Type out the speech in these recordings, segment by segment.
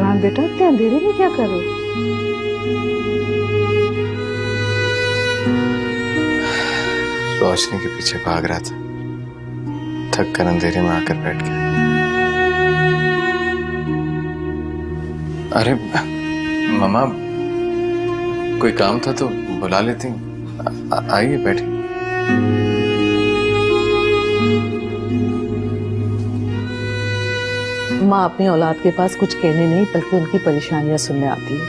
फरहान बेटा, इतने अंधेरे में क्या कर रहे हो? रोशनी के पीछे भाग रहा था, थक कर अंधेरे में आकर बैठ गया। अरे मामा, कोई काम था तो बुला लेती। आइए बैठिए। माँ अपनी औलाद के पास कुछ कहने नहीं बल्कि उनकी परेशानियां सुनने आती है।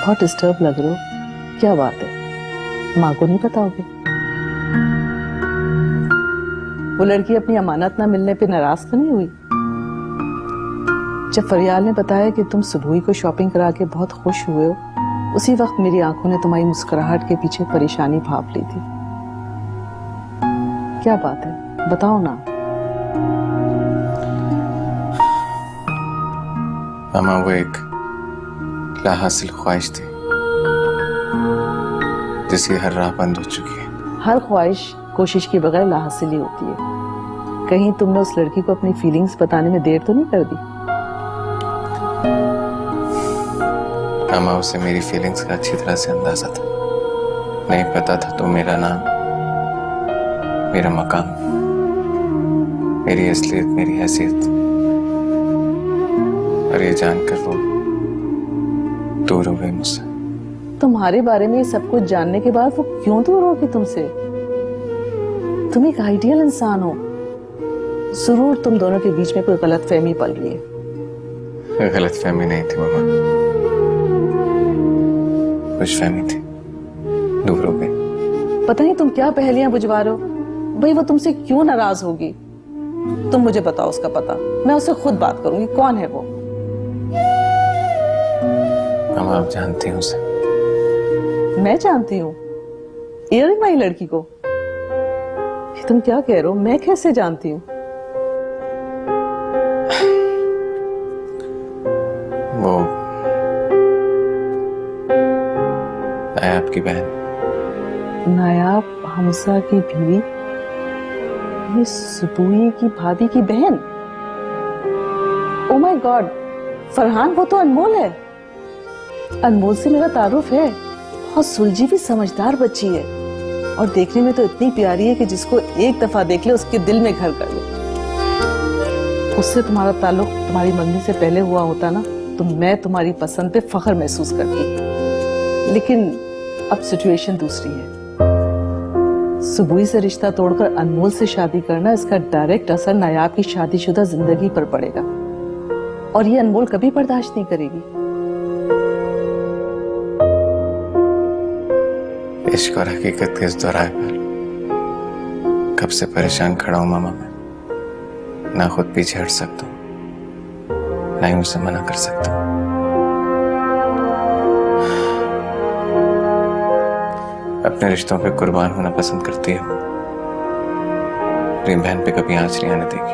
बहुत डिस्टर्ब लग रहे हो, क्या बात है? माँ को नहीं बताओगे? वो लड़की अपनी अमानत ना मिलने पे नाराज तो नहीं हुई? जब फरियाल ने बताया कि तुम सुबह को शॉपिंग करा के बहुत खुश हुए हो, उसी वक्त मेरी आंखों ने तुम्हारी मुस्कुराहट के पीछे परेशानी भाप ली थी। क्या बात है, बताओ ना। मामा, वो एक लाहासिल ख्वाहिश थी जिसकी हर राह बंद हो चुकी है। हर ख्वाहिश कोशिश के बगैर लाहासिल ही होती है। कहीं तुमने उस लड़की को अपनी फीलिंग्स बताने में देर तो नहीं कर दी? मामा, उसे मेरी फीलिंग्स का अच्छी तरह से अंदाजा था। नहीं पता था तो मेरा नाम, मेरा मकाम, मेरी असलियत, मेरी हैसियत, और ये जानकर वो दूर हो गई मुझसे। तुम्हारे बारे में सब कुछ जानने के बाद वो क्यों दूर होगी तुमसे? तुम एक आइडियल इंसान हो। जरूर तुम दोनों के बीच में कोई गलतफहमी पल रही है। गलतफहमी नहीं थी मामा, खुशफहमी थी, दूर हो गई। पता नहीं तुम क्या पहेलियां बुझवा रहे हो। भाई वो तुमसे क्यों नाराज होगी? तुम मुझे बताओ उसका पता, मैं उससे खुद बात करूंगी। कौन है वो? मामा, आप जानती हैं उसे? मैं जानती हूँ इयरिंग वाली लड़की को? तुम क्या कह रहे हो? मैं कैसे जानती हूँ? वो नायाब की बहन। नायाब हमजा की बीवी, ये सुबुई की भाभी की बहन? ओ माय गॉड, फरहान वो तो अनमोल है। अनमोल से मेरा तारुफ है। बहुत सुलझी हुई समझदार बच्ची है और देखने में तो इतनी प्यारी है कि जिसको एक दफा देख ले उसके दिल में घर कर ले। उससे तुम्हारा ताल्लुक तुम्हारी मम्मी से पहले हुआ होता ना तो मैं तुम्हारी पसंद पे फख्र महसूस करती। लेकिन अब सिचुएशन दूसरी है। सुबुई से रिश्ता तोड़कर अनमोल से शादी करना, इसका डायरेक्ट असर नायाब की शादीशुदा जिंदगी पर पड़ेगा और ये अनमोल कभी बर्दाश्त नहीं करेगी। इश्क और हकीकत के इस दोराहे पर कब से परेशान खड़ा हूं मामा मैं। ना खुद पीछे हट सकता हूं, ना ही उसे मना कर सकता हूं। अपने रिश्तों पे कुर्बान होना पसंद करती है। अपनी बहन पे कभी आंच नहीं आने देगी।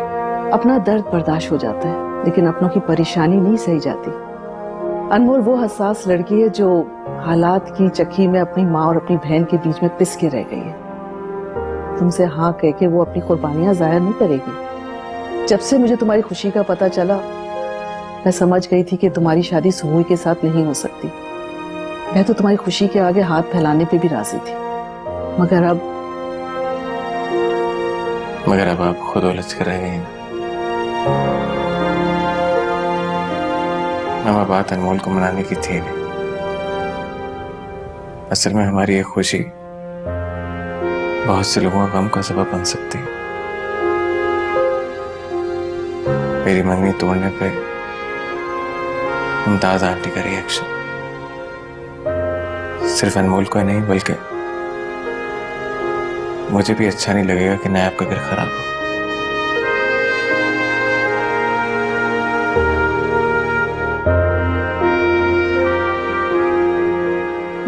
अपना दर्द बर्दाश्त हो जाता है लेकिन अपनों की परेशानी नहीं सही जाती। अनमोल वो हसास लड़की है जो हालात की चक्की में अपनी माँ और अपनी बहन के बीच में पिस के रह गई है। तुमसे हाँ कह के वो अपनी कुर्बानियां जाहिर नहीं करेगी। जब से मुझे तुम्हारी खुशी का पता चला मैं समझ गई थी कि तुम्हारी शादी सुबुई के साथ नहीं हो सकती। मैं तो तुम्हारी खुशी के आगे हाथ फैलाने पे भी राजी थी, मगर अब आप खुद उलझ कर रह गई। मामा, बात अनमोल को मनाने की थी नहीं। असल में हमारी ये खुशी बहुत से लोगों का गम का सबब बन सकती है। मेरी मंगनी तोड़ने पे मुमताज आंटी का रिएक्शन सिर्फ अनमोल को नहीं बल्कि मुझे भी अच्छा नहीं लगेगा कि नायाब का घर खराब हो।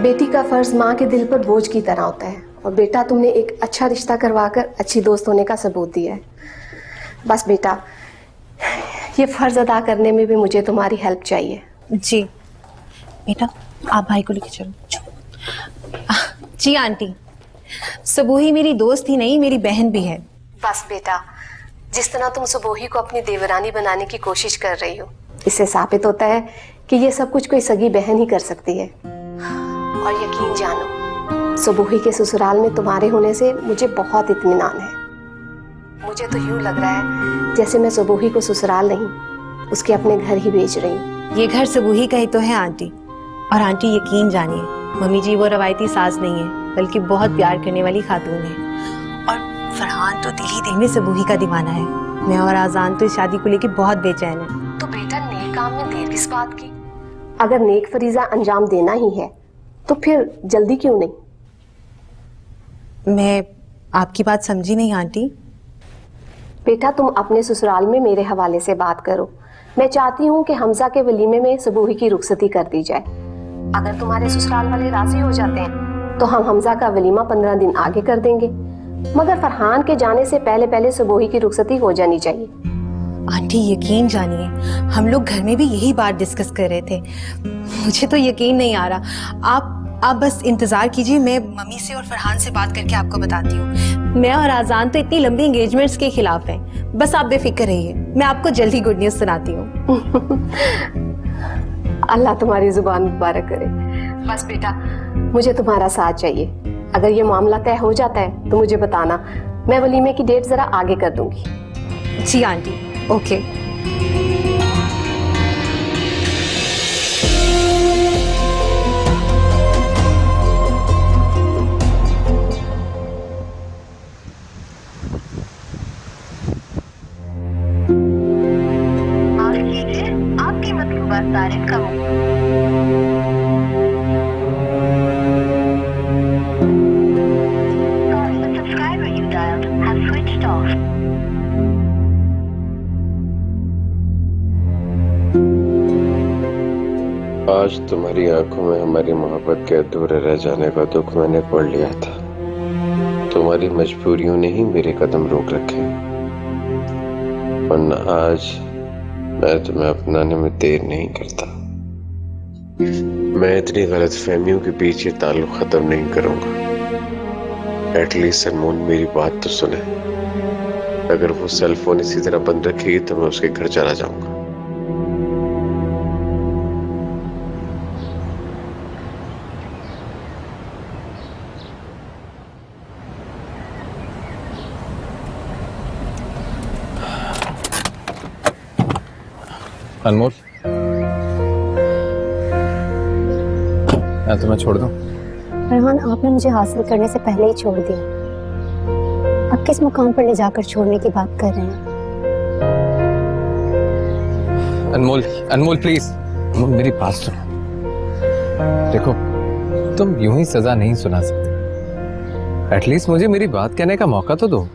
बेटी का फर्ज माँ के दिल पर बोझ की तरह होता है और बेटा तुमने एक अच्छा रिश्ता करवाकर अच्छी दोस्त होने का सबूत दिया है। बस बेटा, ये फर्ज अदा करने में भी मुझे तुम्हारी हेल्प चाहिए। जी बेटा, आप भाई को लेके चलो। जी आंटी, सुबोही मेरी दोस्त ही नहीं मेरी बहन भी है। बस बेटा, जिस तरह तुम सुबोही को अपनी देवरानी बनाने की कोशिश कर रही हो, इससे साबित होता है कि ये सब कुछ कोई सगी बहन ही कर सकती है। और यकीन जानो, सुबोही के ससुराल में तुम्हारे होने से मुझे बहुत इत्मीनान है। मुझे तो यूं लग रहा है जैसे मैं सुबोही को ससुराल नहीं, उसके अपने घर ही भेज रही हूँ। ये घर सबूही का ही तो है आंटी। और आंटी यकीन जानिए, मम्मी जी वो रवायती सास नहीं है, बल्कि बहुत प्यार करने वाली खातून है। और फरहान तो दिल ही दिल में सबूही का दीवाना है। मैं और आजान तो इस शादी को लेकर बहुत बेचैन है। तो बेटा, नेक काम में देर किस बात की? अगर नेक फरीजा अंजाम देना ही है तो फिर जल्दी क्यों नहीं? मैं आपकी बात समझी नहीं आंटी। बेटा, तुम अपने ससुराल में मेरे हवाले से बात करो। मैं चाहती हूँ कि हमजा के वलीमे में सबूही की रुखसती कर दी जाए। अगर तुम्हारे ससुराल वाले राजी हो जाते हैं तो हम हमजा का वलीमा 15 दिन आगे कर देंगे, मगर फरहान के जाने से पहले पहले सबूही की रुखसती हो जानी चाहिए। आंटी यकीन जानिए, हम लोग घर में भी यही बात डिस्कस कर रहे थे। मुझे तो यकीन नहीं आ रहा। आप बस इंतजार कीजिए, मैं मम्मी से और फरहान से बात करके आपको बताती हूँ। मैं और आजान तो इतनी लंबी एंगेजमेंट्स के खिलाफ हैं। बस आप बेफिक्र रहिए, मैं आपको जल्दी गुड न्यूज सुनाती हूँ। अल्लाह तुम्हारी जुबान मुबारक करे। बस बेटा, मुझे तुम्हारा साथ चाहिए। अगर ये मामला तय हो जाता है तो मुझे बताना, मैं वलीमे की डेट जरा आगे कर दूंगी। जी आंटी, ओके। आपकी मतलूबा तारीफ का आज तुम्हारी आंखों में हमारी मोहब्बत के अधूरे रह जाने का दुख मैंने पढ़ लिया था। तुम्हारी मजबूरियों ने ही मेरे कदम रोक रखे, वरना आज मैं तुम्हें अपनाने में देर नहीं करता। मैं इतनी गलतफहमियों के पीछे ताल्लुक खत्म नहीं करूंगा। एटलीस्ट अनमोल मेरी बात तो सुने। अगर वो सेल फोन इसी तरह बंद रखेगी तो मैं उसके घर चला जाऊंगा। अनमोल, मैं तुम्हें छोड़ दूं? फरहान, आपने मुझे हासिल करने से पहले ही छोड़ दिया। अब किस मुकाम पर ले जाकर छोड़ने की बात कर रहे हैं? अनमोल, अनमोल प्लीज, अनमोल मेरी बात सुनो। देखो, तुम यूं ही सजा नहीं सुना सकते। एटलीस्ट मुझे मेरी बात कहने का मौका तो दो।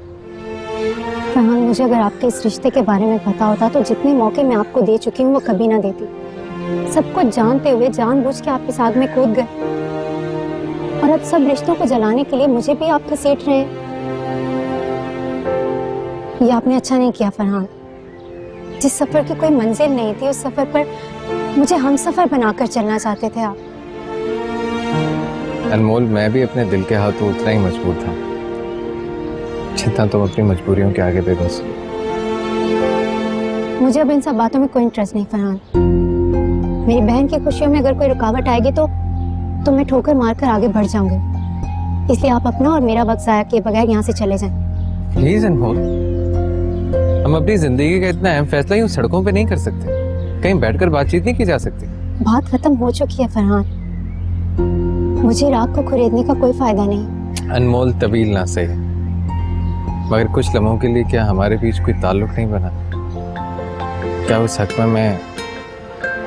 फरहान, मुझे अगर आपके इस रिश्ते के बारे में पता होता तो जितने मौके मैं आपको दे चुकी हूँ वो कभी ना देती। सब कुछ जानते हुए जानबूझ के आप इस आग में कूद गए, और अब सब रिश्तों को जलाने के लिए मुझे भी आप घसीट रहे हैं। ये आपने अच्छा नहीं किया फरहान। जिस सफर की कोई मंजिल नहीं थी, उस सफर पर मुझे हम सफर बनाकर चलना चाहते थे आप। अनमोल, मैं भी अपने दिल के हाथों उतना ही मजबूर था जितना तुम अपनी मजबूरियों के आगे बेबस। मुझे अब इन सब बातों में कोई इंटरेस्ट नहीं फरहान। मेरी बहन की खुशियों में अगर कोई रुकावट आएगी तो मैं ठोकर मारकर आगे बढ़ जाऊंगी। इसलिए आप अपना और मेरा वक्त जाया किए बगैर यहाँ से चले जाएं। प्लीज अनमोल, हम अपनी जिंदगी का इतना अहम फैसला यूं सड़कों पे नहीं कर सकते। कहीं बैठकर बातचीत नहीं की जा सकती? बात खत्म हो चुकी है फरहान। मुझे रात को खरीदने का कोई फायदा नहीं। अनमोल, तवील ना सही, मगर कुछ लम्हों के लिए क्या हमारे बीच कोई ताल्लुक नहीं बना? क्या उस हक में मैं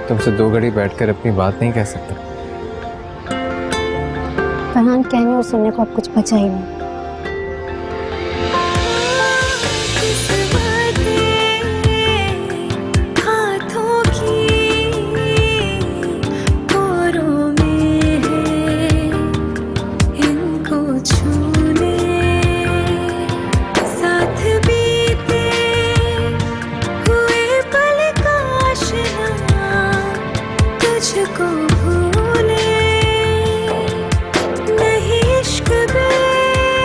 तुमसे 2 घड़ी बैठकर अपनी बात नहीं कह सकता? फरहान, कहने और सुनने को अब कुछ बचा ही नहीं। नहीं इश्क में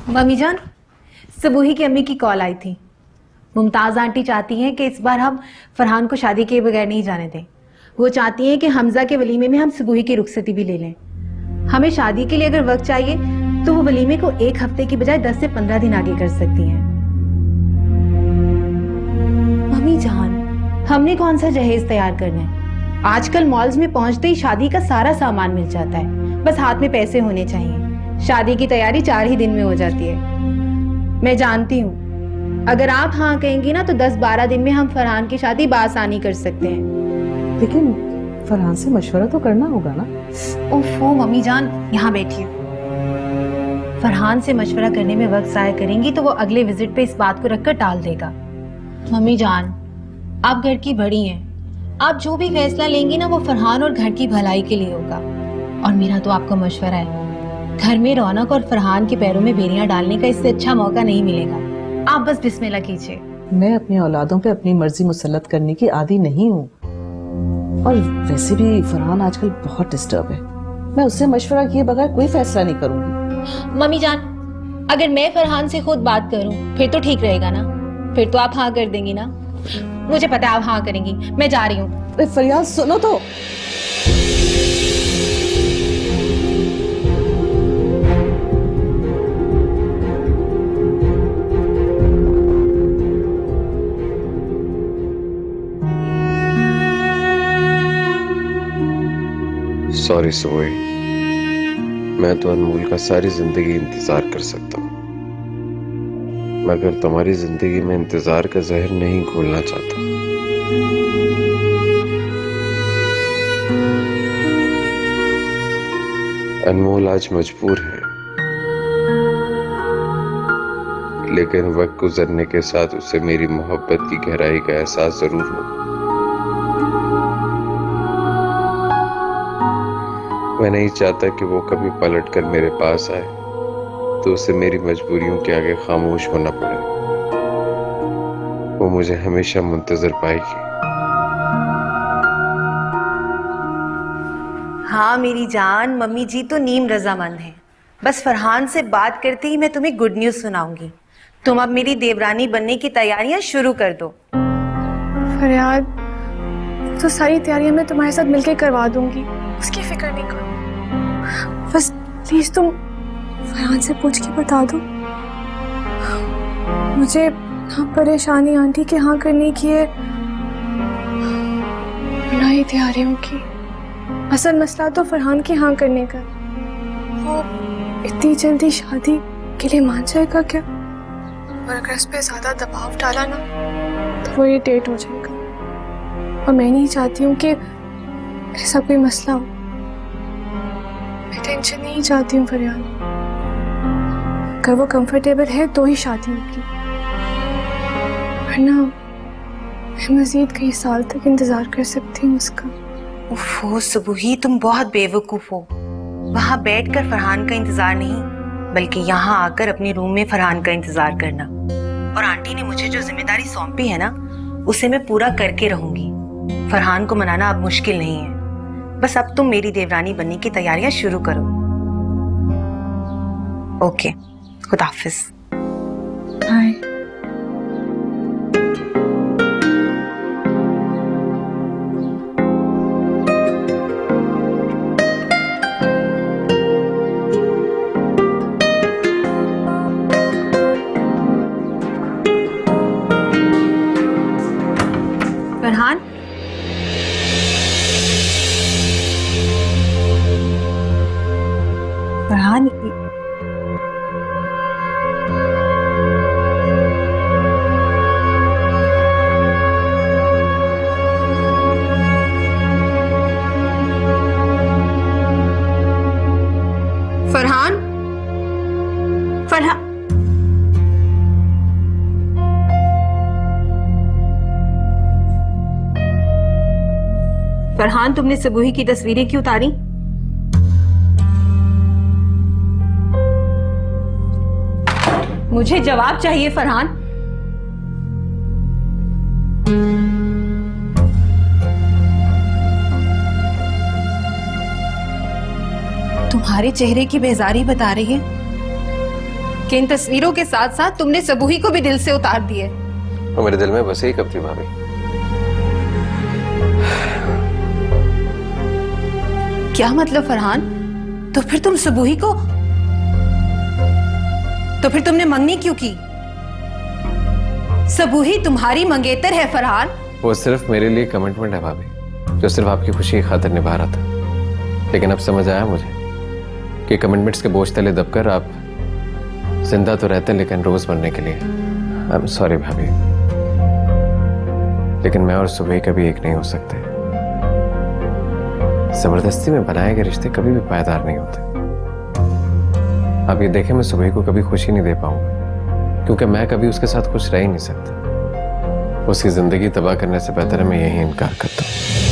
मम्मी जान, सबूही की अम्मी की कॉल आई थी। मुमताज आंटी चाहती हैं कि इस बार हम फरहान को शादी के बगैर नहीं जाने दें। वो चाहती हैं कि हमजा के वलीमे में हम सबूही की रुखसती भी ले लें। हमें शादी के लिए अगर वक्त चाहिए तो वो वलीमे को 1 हफ्ते की बजाय 10 से 15 दिन आगे कर सकती हैं। मम्मी जान, हमने कौन सा जहेज तैयार करना है? आजकल मॉल्स में पहुंचते ही शादी का सारा सामान मिल जाता है, बस हाथ में पैसे होने चाहिए। शादी की तैयारी 4 ही दिन में हो जाती है। मैं जानती हूँ अगर आप हाँ कहेंगी ना तो 10-12 दिन में हम फरहान की शादी बासानी कर सकते हैं। लेकिन फरहान से मशवरा तो करना होगा ना। ओफो मम्मी जान, यहाँ बैठिए। फरहान से मशवरा करने में वक्त ज़ाया करेंगी तो वो अगले विजिट पे इस बात को रखकर टाल देगा। मम्मी जान, आप घर की बड़ी हैं, आप जो भी फैसला लेंगी ना वो फरहान और घर की भलाई के लिए होगा। और मेरा तो आपको मशवरा है, घर में रौनक और फरहान के पैरों में बेरियां डालने का इससे अच्छा मौका नहीं मिलेगा। आप बस बिस्मिल्लाह कीजिए। मैं अपनी औलादों पे अपनी मर्जी मुसल्लत करने की आदी नहीं हूँ। और वैसे भी फरहान आजकल बहुत डिस्टर्ब है। मैं उससे मशवरा किए बगैर कोई फैसला नहीं करूंगी। मम्मी जान, अगर मैं फरहान से खुद बात करूं फिर तो ठीक रहेगा ना? फिर तो आप हाँ कर देंगी ना? मुझे पता है आप हाँ करेंगी। मैं जा रही हूँ। फरियाद सुनो तो। सॉरी सोए, मैं तो अनमोल का सारी जिंदगी इंतजार कर सकता हूँ, मगर तुम्हारी जिंदगी में इंतजार का जहर नहीं घोलना चाहता। अनमोल आज मजबूर है, लेकिन वक्त गुजरने के साथ उसे मेरी मोहब्बत की गहराई का एहसास जरूर होगा। मैं नहीं चाहता कि वो कभी पलट कर मेरे पास आए तो उसे मेरी मजबूरियों के आगे खामोश होना पड़े। वो मुझे हमेशा मुंतजर पाएगी। हाँ मेरी जान, मम्मी जी तो नीम रजामंद हैं। बस फरहान से बात करते ही मैं तुम्हें गुड न्यूज़ सुनाऊंगी। तुम अब मेरी देवरानी बनने की तैयारियां शुरू कर दो। फरियाद, तो सारी तैयारियां मैं तुम्हारे साथ मिलकर करवा दूंगी, उसकी फिक्र नहीं करो। बस प्लीज तुम फरहान से पूछ के बता दो। मुझे हाँ परेशानी आंटी के हाँ करने की है, बुलाई तैयारियों की। असल मसला तो फरहान की हाँ करने का। वो इतनी जल्दी शादी के लिए मान जाएगा क्या? और अगर उस पर ज्यादा दबाव डाला ना तो वो इरिटेट हो जाएगा। और मैं नहीं चाहती हूँ कि ऐसा कोई मसला हो। मैं टेंशन नहीं चाहती हूँ फरियाद। अगर वो कंफर्टेबल है तो ही शादी होगी, वरना मैं मजीद कई साल तक इंतजार कर सकती हूँ उसका। ओफो सबूही, तुम बहुत बेवकूफ हो। वहां बैठकर फरहान का इंतजार नहीं बल्कि यहाँ आकर अपने रूम में फरहान का इंतजार करना। और आंटी ने मुझे जो जिम्मेदारी सौंपी है ना उसे मैं पूरा करके रहूंगी। फरहान को मनाना अब मुश्किल नहीं है। बस अब तुम मेरी देवरानी बनने की तैयारियां शुरू करो। ओके, खुदा हाफिज। हाय। फरहान, फरहान, फरहान, फरहान, फरहान, तुमने सबूही की तस्वीरें क्यों उतारी? मुझे जवाब चाहिए फरहान। तुम्हारे चेहरे की बेजारी बता रही है कि इन तस्वीरों के साथ साथ तुमने सबूही को भी दिल से उतार दिए। वो मेरे दिल में बसे ही कब थी भाभी? क्या मतलब फरहान? तो फिर तुम सबूही को, तो फिर तुमने मंगनी क्यों की? सबूही तुम्हारी मंगेतर है फरहान। वो सिर्फ मेरे लिए कमिटमेंट है भाभी, जो सिर्फ आपकी खुशी की खातिर निभा रहा था। लेकिन अब समझ आया मुझे कि कमिटमेंट्स के बोझ तले दबकर आप जिंदा तो रहते लेकिन रोज बनने के लिए। आई एम सॉरी भाभी, लेकिन मैं और सुबह कभी एक नहीं हो सकते। जबरदस्ती में बनाए गए रिश्ते कभी भी पायदार नहीं होते। आप ये देखें, मैं सुबह को कभी खुशी नहीं दे पाऊंगा, क्योंकि मैं कभी उसके साथ खुश रह ही नहीं सकता। उसकी जिंदगी तबाह करने से बेहतर है मैं यही इनकार करता हूँ।